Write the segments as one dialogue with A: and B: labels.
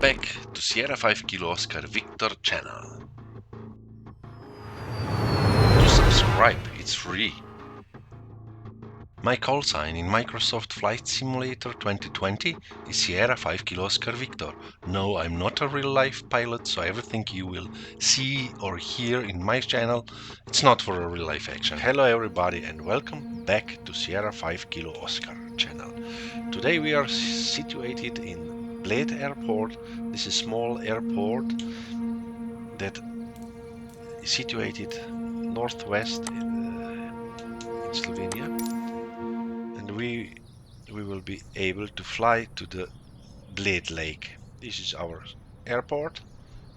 A: back to Sierra 5 Kilo Oscar Victor channel. To subscribe, it's free. My call sign in Microsoft Flight Simulator 2020 is Sierra 5 Kilo Oscar Victor. No, I'm not a real-life pilot, so everything you will see or hear in my channel, it's not for a real-life action. Hello everybody and welcome back to Sierra 5 Kilo Oscar channel. Today we are situated in Bled airport. This is a small airport that is situated northwest in Slovenia, and we will be able to fly to the Bled Lake. This is our airport.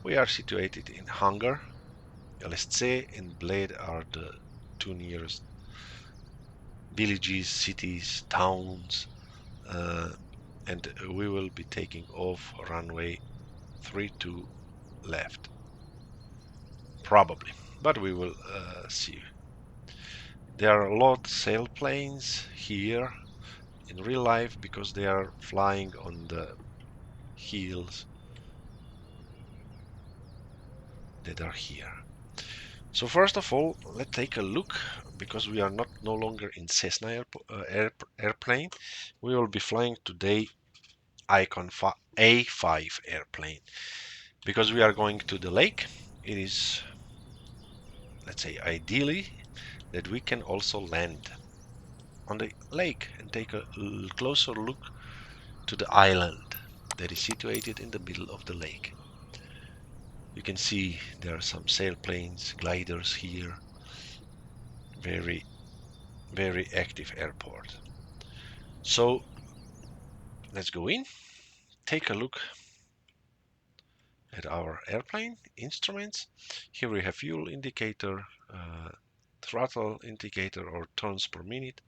A: We are situated in Hunger. LSC and Bled are the two nearest villages, cities, towns, and we will be taking off runway 32 left. Probably, but we will see. There are a lot of sailplanes here in real life because they are flying on the hills that are here. So first of all, let's take a look, because we are no longer in Cessna airplane. We will be flying today Icon A5 airplane, because we are going to the lake. It is, let's say, ideally that we can also land on the lake and take a closer look to the island that is situated in the middle of the lake. You can see there are some sailplanes, gliders here. Very active airport. So let's go in, take a look at our airplane instruments. Here we have fuel indicator, throttle indicator or turns per minute,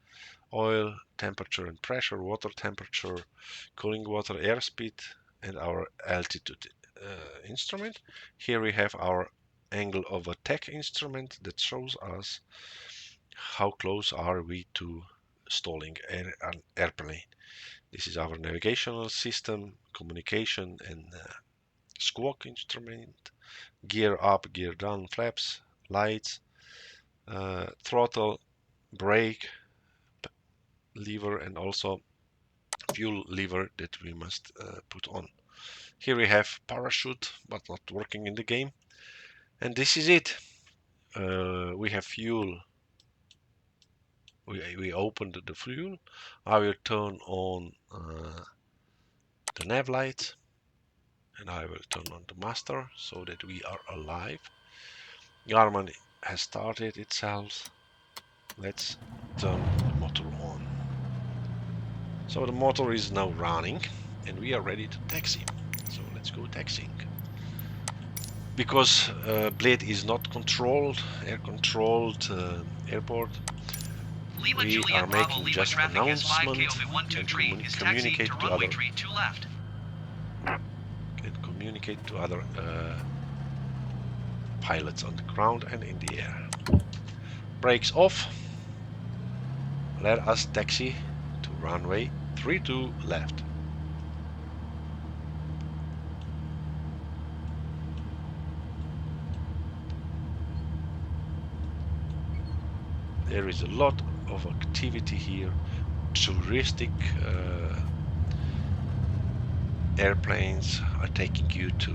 A: oil, temperature and pressure, water temperature, cooling water, airspeed, and our altitude instrument. Here we have our angle of attack instrument that shows us how close are we to stalling an airplane. This is our navigational system, communication and squawk instrument, gear up, gear down, flaps, lights, throttle, brake lever, and also fuel lever that we must put on. Here we have parachute, but not working in the game. And this is it. We have fuel. We opened the fuel. I will turn on the nav light, and I will turn on the master so that we are alive. Garmin has started itself. Let's turn the motor on. So the motor is now running and we are ready to taxi. So let's go taxiing. Because Bled is not controlled, air-controlled airport, we are making just announcement and communicate to other pilots on the ground and in the air. Brakes off. Let us taxi to runway 32 left. There is a lot of activity here. Touristic airplanes are taking you to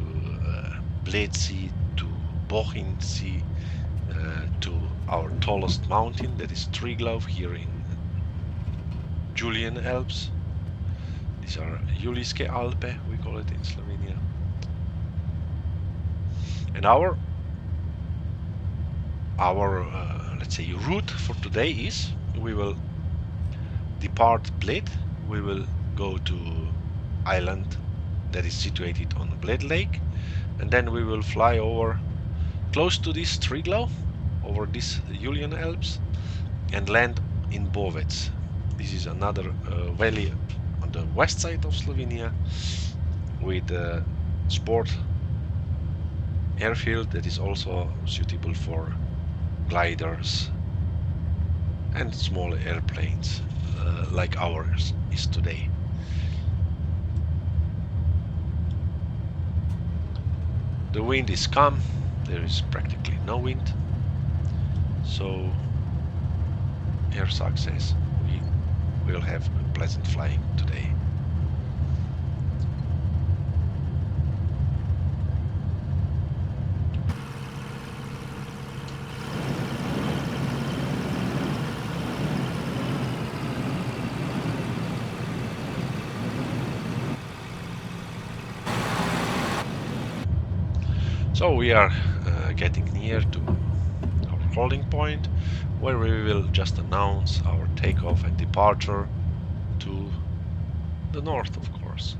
A: Bled Sea, to Bohinj Sea, to our tallest mountain, that is Triglav, here in Julian Alps. These are Julijske Alpe, we call it in Slovenia. And our let's say route for today is, we will depart Bled, we will go to island that is situated on Bled Lake, and then we will fly over close to this Triglav, over this Julian Alps, and land in Bovec. This is another valley on the west side of Slovenia with a sport airfield that is also suitable for gliders and small airplanes like ours is today. The wind is calm, there is practically no wind, so air success, we will have a pleasant flying today. So we are getting near to our holding point, where we will just announce our takeoff and departure to the north, of course.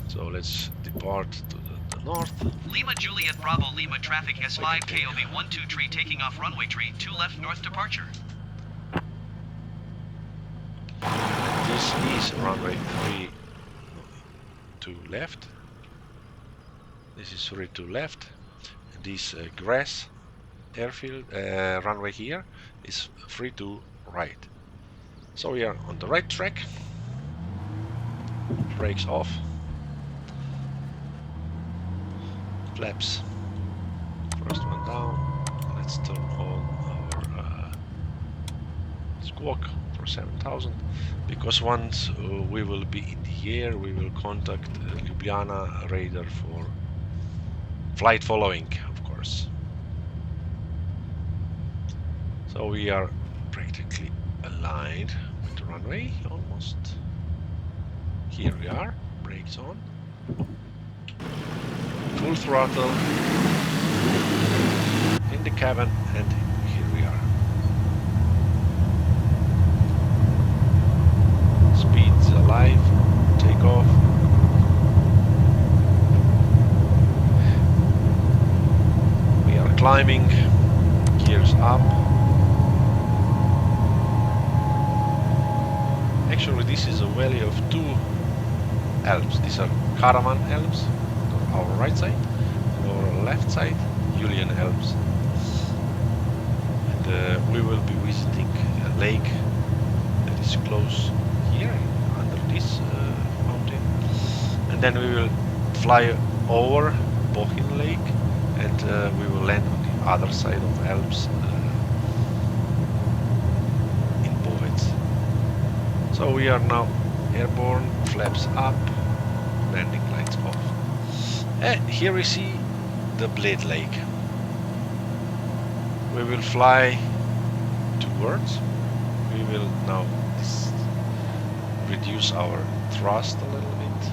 A: So let's depart to the north.
B: Lima Juliet Bravo Lima traffic S5 KOV 123 taking off runway 2 left north departure.
A: This is runway 2 left. This is 3 left. This grass airfield runway here is 3 right. So we are on the right track. Brakes off. Flaps. First one down. Let's turn on our squawk for 7000, because once we will be in the air, we will contact Ljubljana radar for flight following, of course. So we are practically aligned with the runway, almost. Here we are, brakes on. Full throttle in the cabin, and here we are. Speeds alive, take off. We are climbing, gears up. Actually, this is a valley of 2 Alps. These are Caravan Alps, on our right side, and our left side, Julian Alps. And we will be visiting a lake that is close here, under this mountain. And then we will fly over Bohinj Lake, and we will land on the other side of Alps in Bovec. So we are now airborne, flaps up, landing lights off. And here we see the Bled Lake. We will fly towards. We will now reduce our thrust a little bit,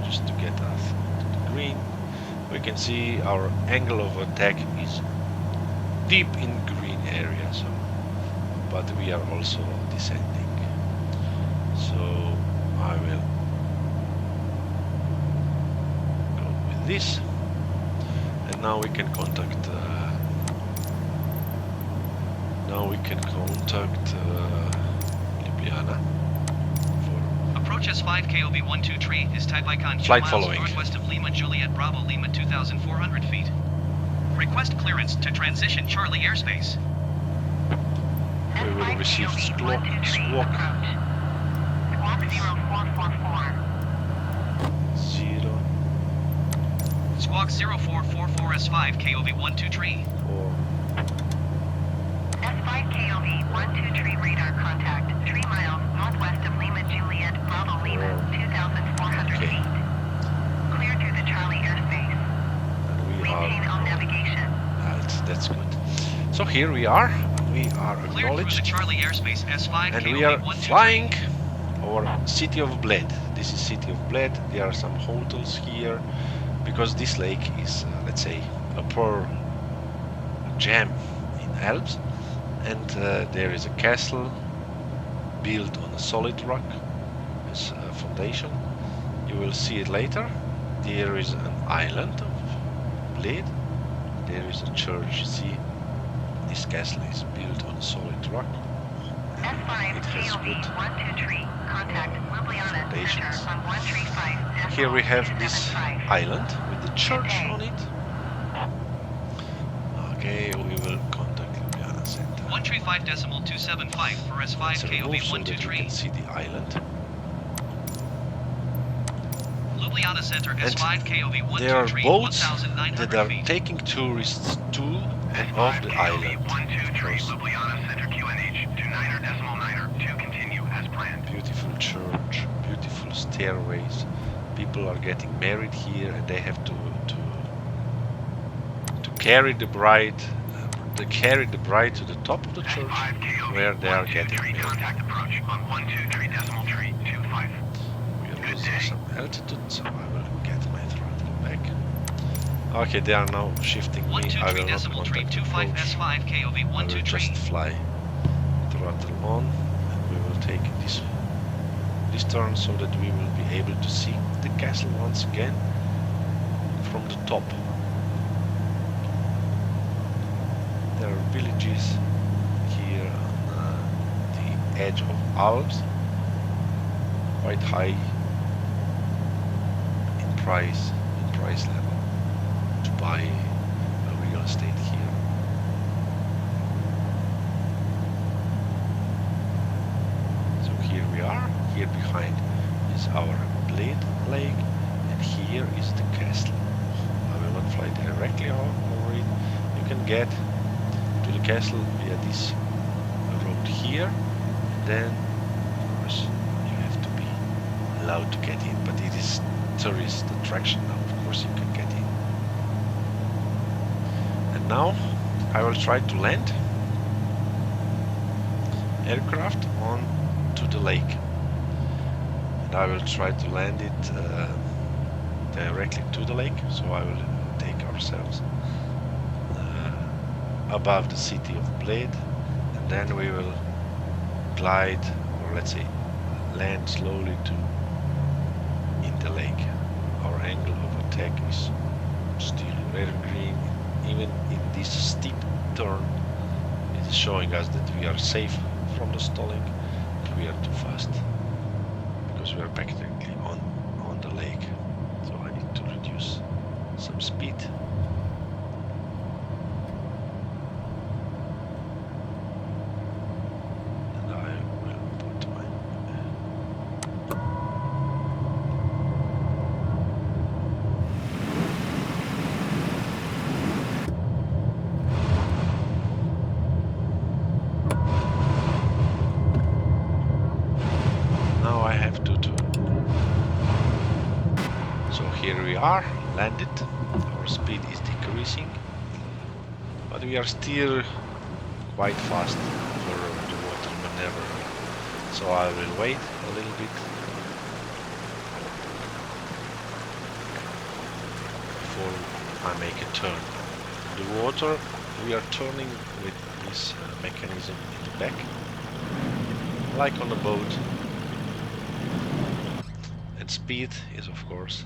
A: just to get us to the green. We can see our angle of attack is deep in green area, so, but we are also descending. So I will go with this, and now we can contact. Ljubljana.
B: Approach S5 KOV 123 is type icon 2
A: Flight
B: miles
A: following.
B: northwest of Lima Juliet Bravo Lima 2,400 feet. Request clearance to transition Charlie airspace.
A: We will receive squawk.
C: Squawk 0444.
A: 0.
B: Squawk 0444 S5 KOV 123.
A: 4.
C: S5 KOV 123 radar contact 3 miles northwest of Lima Juliet Bravo Lima 2,400
A: Okay.
C: feet. Clear through the Charlie airspace.
A: And we
C: Maintain all
A: are.
C: navigation.
A: That's good. So here we are. We are
B: Clear through the
A: acknowledged,
B: Charlie airspace S5
A: and
B: KOV
A: we are
B: 123.
A: flying over city of Bled. This is city of Bled. There are some hotels here, because this lake is, let's say, a pearl gem in Alps, and there is a castle built on a solid rock as a foundation. You will see it later. There is an island of Bled. There is a church. See, this castle is built on a solid rock.
C: S5
A: It has
C: KOV
A: good
C: 123 contact Ljubljana Center
A: foundations.
C: on 135.
A: Here we have this
C: 275.
A: island with the church on it. Okay, we will contact Ljubljana Center.
B: 135.275 for
A: Let's
B: S5 KOV
A: remove so that you
B: 123.
A: can see the island.
B: Ljubljana Center S5 KOV
A: there are
B: 123
A: boats
B: 1,900
A: that are
B: feet.
A: taking tourists to and off the island.
C: Ljubljana Center QNH 29.9 to continue as planned.
A: Beautiful church, beautiful stairways. People are getting married here, and they have to carry the bride. They carry the bride to the top of the church, where they are getting married.
C: Contact approach on 123.25.
A: We are losing some altitude, so I will get my throttle back. Okay, they are now shifting me. I will not contact approach.
B: S5 KOV
A: I will just fly. Throttle on, and we will take this turn so that we will be able to see the castle once again from the top. There are villages here on the edge of Alps, quite high in price level to buy a real estate here. So here we are. Here behind is our Bled lake, and here is the castle. I will not fly directly over it. You can get to the castle via this road here, and then of course you have to be allowed to get in, but it is tourist attraction now, of course you can get in. And now I will try to land aircraft on to the lake, and I will try to land it directly to the lake, so I will take ourselves above the city of Bled, and then we will glide, or let's say land slowly in the lake. Our angle of attack is still red and green. Even in this steep turn, it is showing us that we are safe from the stalling, but we are too fast because we are practically on the lake. So I need to reduce some speed. Here we are, landed. Our speed is decreasing, but we are still quite fast for the water maneuver. So I will wait a little bit before I make a turn. The water, we are turning with this mechanism in the back, like on a boat. And speed is of course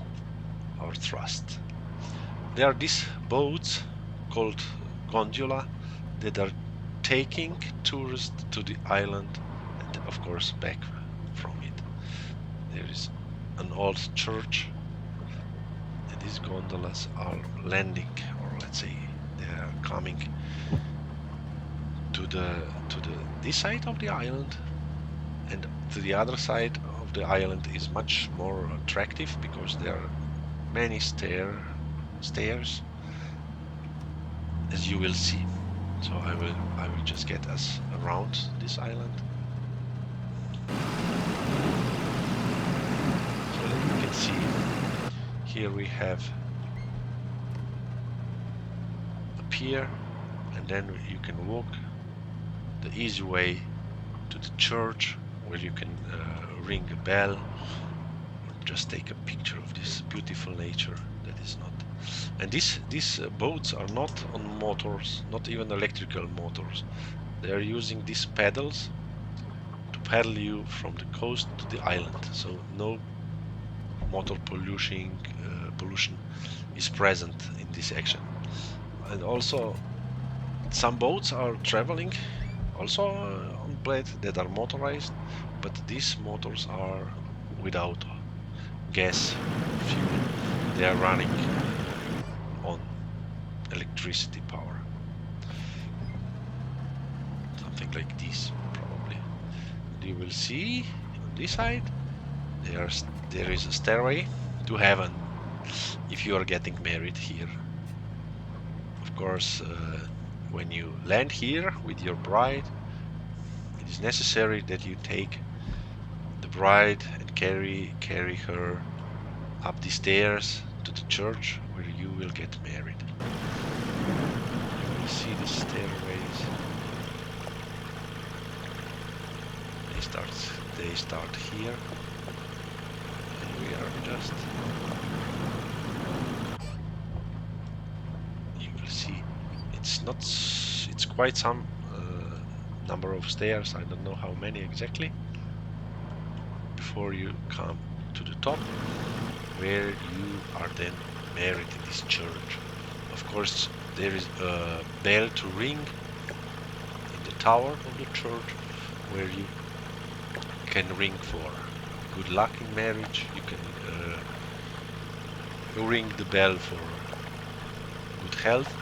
A: our thrust. There are these boats called gondola that are taking tourists to the island and of course back from it. There is an old church, and these gondolas are landing, or let's say they are coming to this side of the island, and to the other side of the island is much more attractive because there are many stairs, as you will see. So I will just get us around this island, so that we can see. Here we have a pier, and then you can walk the easy way to the church, where you can ring a bell, just take a picture of this beautiful nature that is not. And these boats are not on motors, not even electrical motors. They are using these pedals to paddle you from the coast to the island. So no motor pollution is present in this action. And also some boats are traveling also on Bled that are motorized, but these motors are without gas fuel. They are running on electricity power, something like this probably. And you will see on this side there is a stairway to heaven if you are getting married here. Of course, when you land here with your bride, it is necessary that you take the bride and carry her up the stairs to the church where you will get married. You will see the stairways. They start here, and we are just. You will see, it's quite some number of stairs. I don't know how many exactly. Before you come to the top, where you are then married in this church. Of course, there is a bell to ring in the tower of the church, where you can ring for good luck in marriage. You can ring the bell for good health.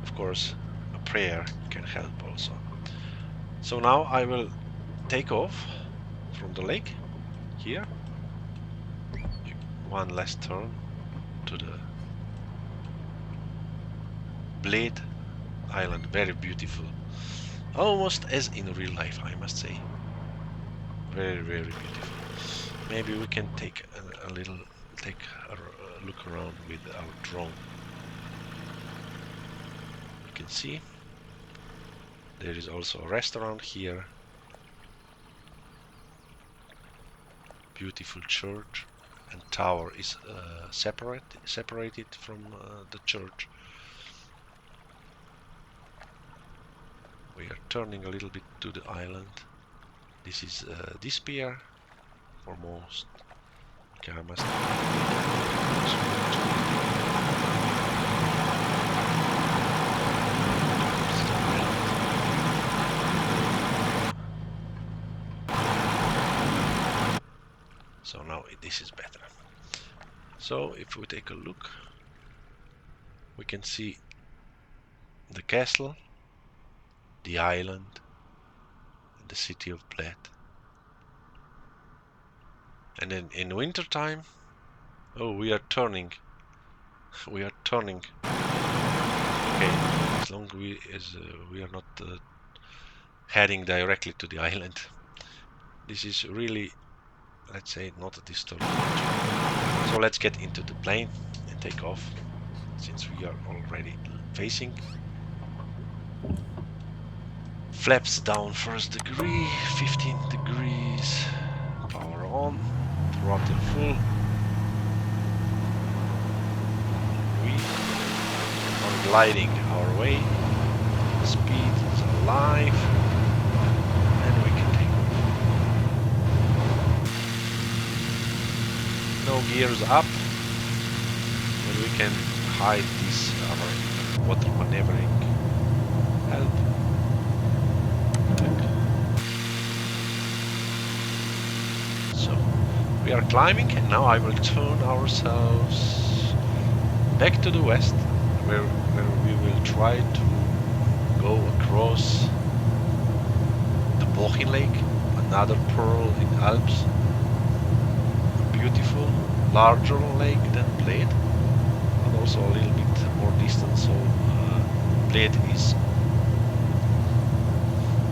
A: Of course, a prayer can help also. So now I will take off from the lake here. One last turn to the Bled island, very beautiful, almost as in real life, I must say. Very, very beautiful. Maybe we can take a look around with our drone. You can see there is also a restaurant here. Beautiful church, and tower is separated from the church. We are turning a little bit to the island. This is despair for most cameras. So now this is better. So if we take a look, we can see the castle, the island, and the city of Bled. And then in winter time, oh, we are turning. Okay, as long as we are not heading directly to the island. This is really, let's say, not a disturbed region. So let's get into the plane and take off, since we are already facing. Flaps down, first degree, 15 degrees, power on, throttle full. We are gliding our way, speed is alive, and we can take off. No gears up, and we can hide this our water maneuvering help. So we are climbing, and now I will turn ourselves back to the west, where we will try to go across the Bohinj lake, another pearl in Alps, a beautiful, larger lake than Bled, but also a little bit more distant. So Bled is,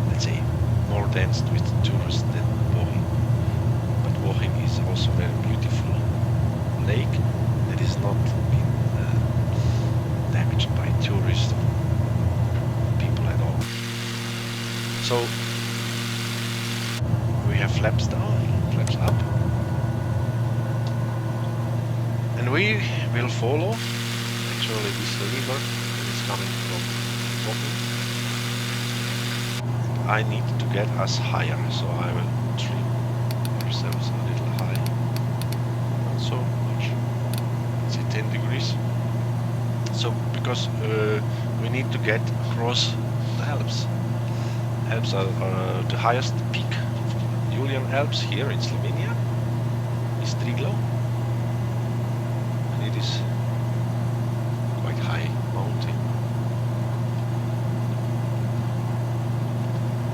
A: let's say, more dense with tourists than Bohinj. But Bohinj is also a very beautiful lake that is not been damaged by tourist people at all. So we have flaps down, flaps up, and we will follow actually this river that is coming from Vogel. I need to get us higher, so I will trim ourselves a little high. Not so much. Let's say 10 degrees. So because we need to get across the Alps. Alps are the highest peak of Julian Alps here in Slovenia is Triglav, and it is quite high mountain.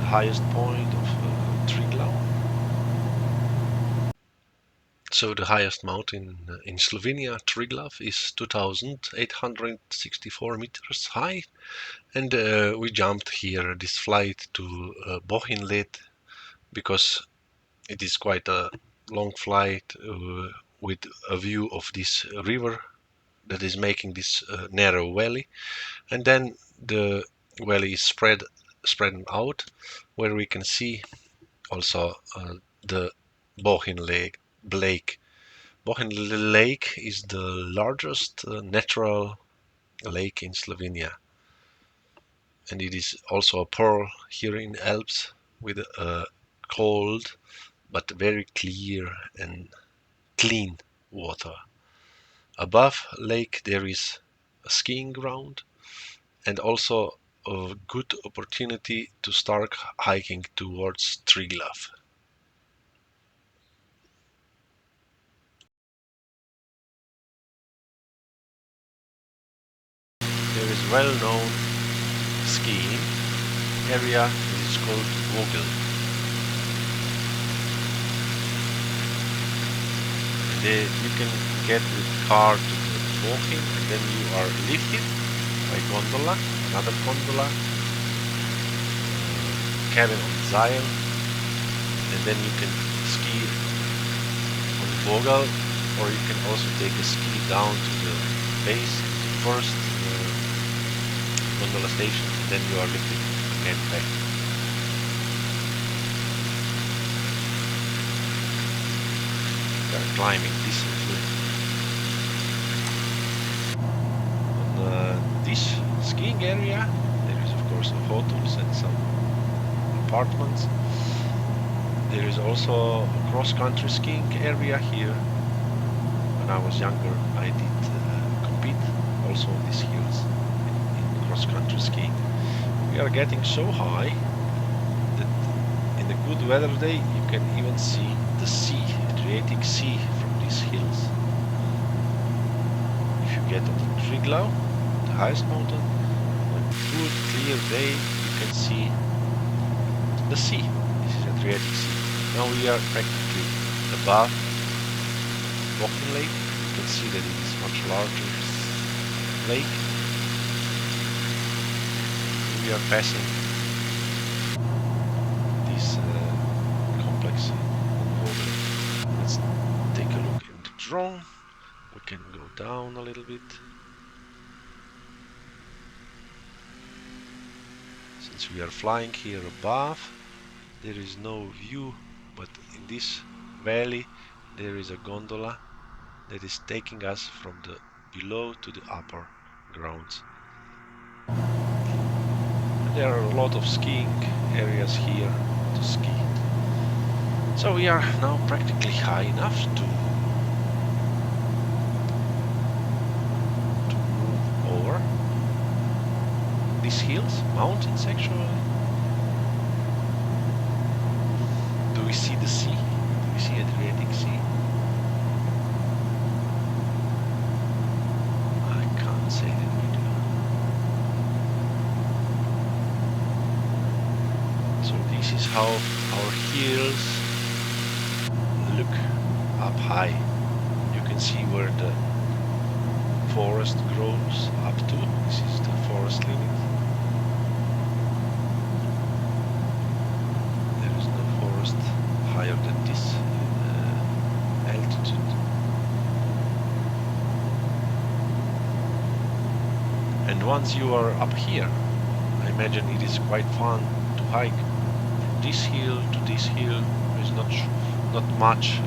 A: The highest point of Triglav. So the highest mountain in Slovenia, Triglav, is 2,864 meters high, and we jumped here this flight to Bohinj because it is quite a long flight with a view of this river that is making this narrow valley, and then the valley is spread out, where we can see also the Bohinj Lake. Bohinj Lake is the largest natural lake in Slovenia, and it is also a pearl here in Alps with a cold but very clear and clean water. Above lake there is a skiing ground and also a good opportunity to start hiking towards Triglav. There is well-known skiing area that is called Vogel. You can get with car to the Bohinj, and then you are lifted by gondola, another gondola, cabin on Zion, and then you can ski on Vogel, or you can also take a ski down to the base, the first gondola station, and then you are lifted again back. We are climbing this hill. On this skiing area, there is of course hotels and some apartments. There is also a cross-country skiing area here. When I was younger, I did compete also on these hills in cross-country skiing. We are getting so high that in a good weather day you can even see the sea, Adriatic Sea, from these hills. If you get on the Triglav, the highest mountain, on a good clear day you can see the sea. This is Adriatic Sea. Now we are practically above Bohinj Lake. You can see that it is much larger lake. We are passing this complex on Vogel. Let's take a look in the drone. We can go down a little bit. Since we are flying here above, there is no view, but in this valley there is a gondola that is taking us from the below to the upper grounds. And there are a lot of skiing areas here to ski. So we are now practically high enough to move over these hills, mountains actually. Do we see the sea? Do we see Adriatic Sea? I can't say that we do. So this is how our hills look up high. You can see where the forest grows up to. This is the forest limit. There is no forest higher than this altitude. And once you are up here, I imagine it is quite fun to hike from this hill to this hill. There is not much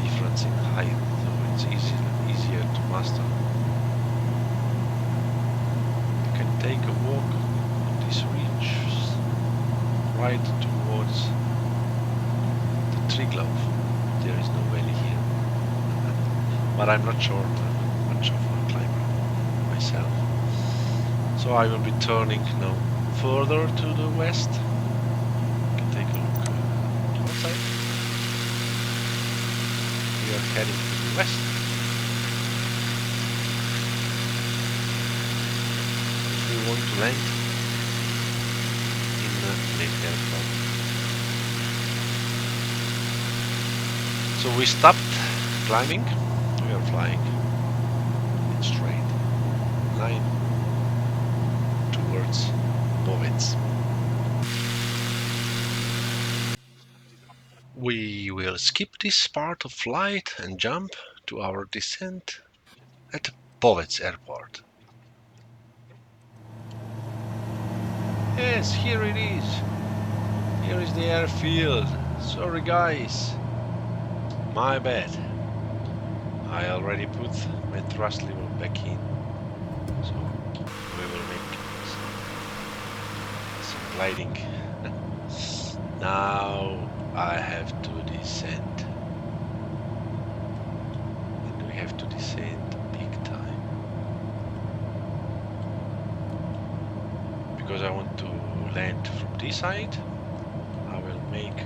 A: difference in height, so it's easier to master. You can take a walk on this ridge right towards the Triglav. There is no valley here, but I'm not sure. I'm much of a climber myself, so I will be turning now further to the west. You can take a look outside. We are heading to the west. If we want to land in Bled airport. So So we stopped climbing. We are flying in straight line towards Bovec. We will skip this part of flight and jump to our descent at Bovec airport. Yes, here it is. Here is the airfield. Sorry guys. My bad. I already put my thrust level back in. So we will make some gliding. Now I have to descend. And we have to descend big time. Because I want to land from this side, I will make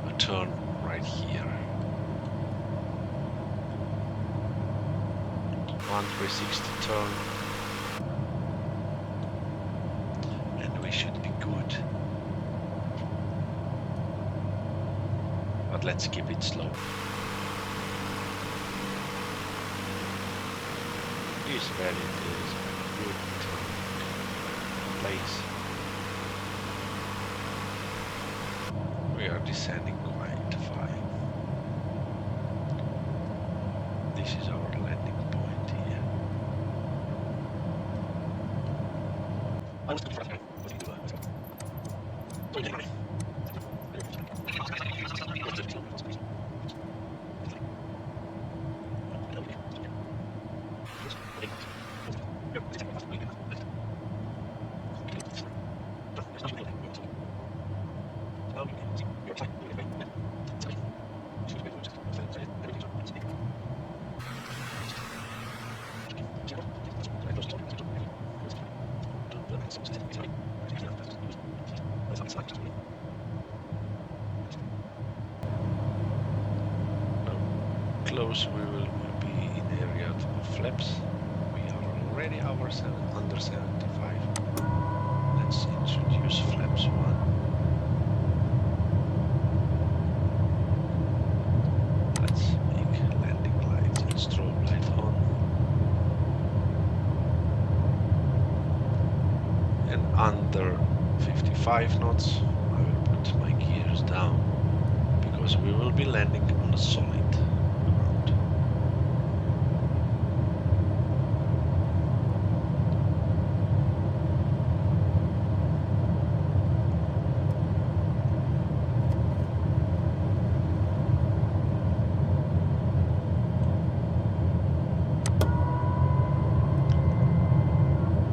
A: a turn right here. 360 turn. And we should be good. But let's keep it slow. This valley is a good place. We are descending quite fine. This is our landing point here. Close, we will be in the area of flaps. We are already under 75. Let's introduce flaps 1. Let's make landing lights and strobe light on. And under 55 knots, I will put my gears down because we will be landing on a solid ground.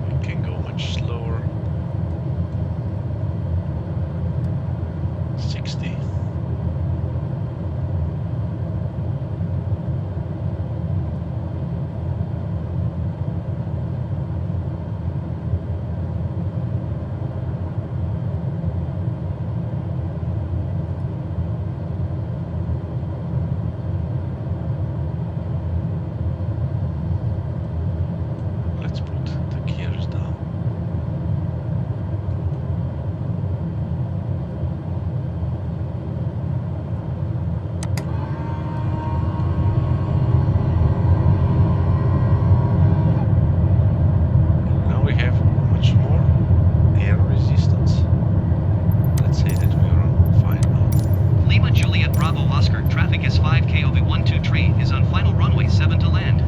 A: We can go much slower. 60. Let's put the gears down. Now we have much more air resistance. Let's say that we are on fine now.
B: Lima Juliet Bravo Oscar, traffic is 5K over 123, is on final runway 7 to land.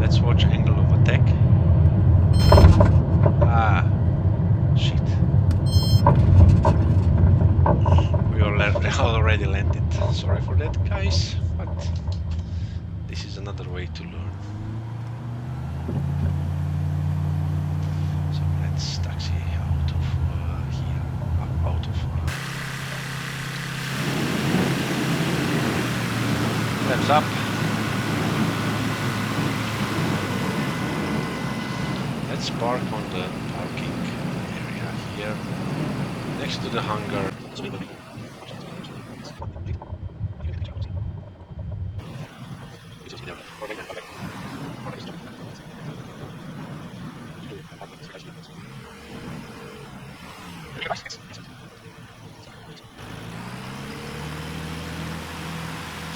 A: Let's watch angle of attack. Ah, shit. We already landed. Sorry for that, guys, but this is another way to learn. So let's taxi out of here, out of. Flaps up. Let's park on the parking area here, next to the hangar.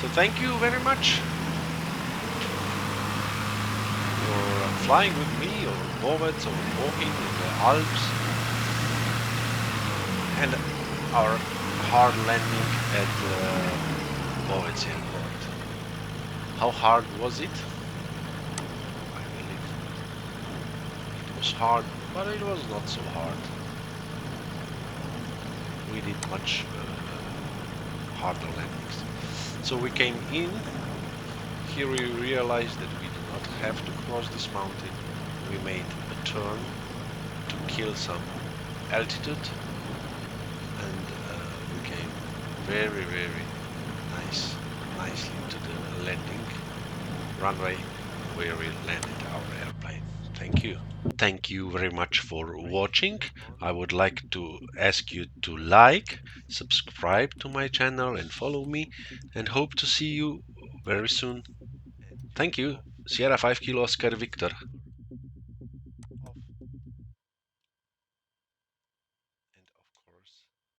A: So thank you very much for flying with me over Bovec or walking in the Alps, and our hard landing at Bovec airport. How hard was it? I believe it was hard, but it was not so hard. We did much harder landings. So we came in. Here we realized that we do not have to cross this mountain. We made a turn to kill some altitude, and we came very nicely to the landing runway where we landed our airplane. Thank you. Thank you very much for watching. I would like to ask you to like, subscribe to my channel and follow me, and hope to see you very soon. Thank you. Sierra 5 Kilo Oscar Victor.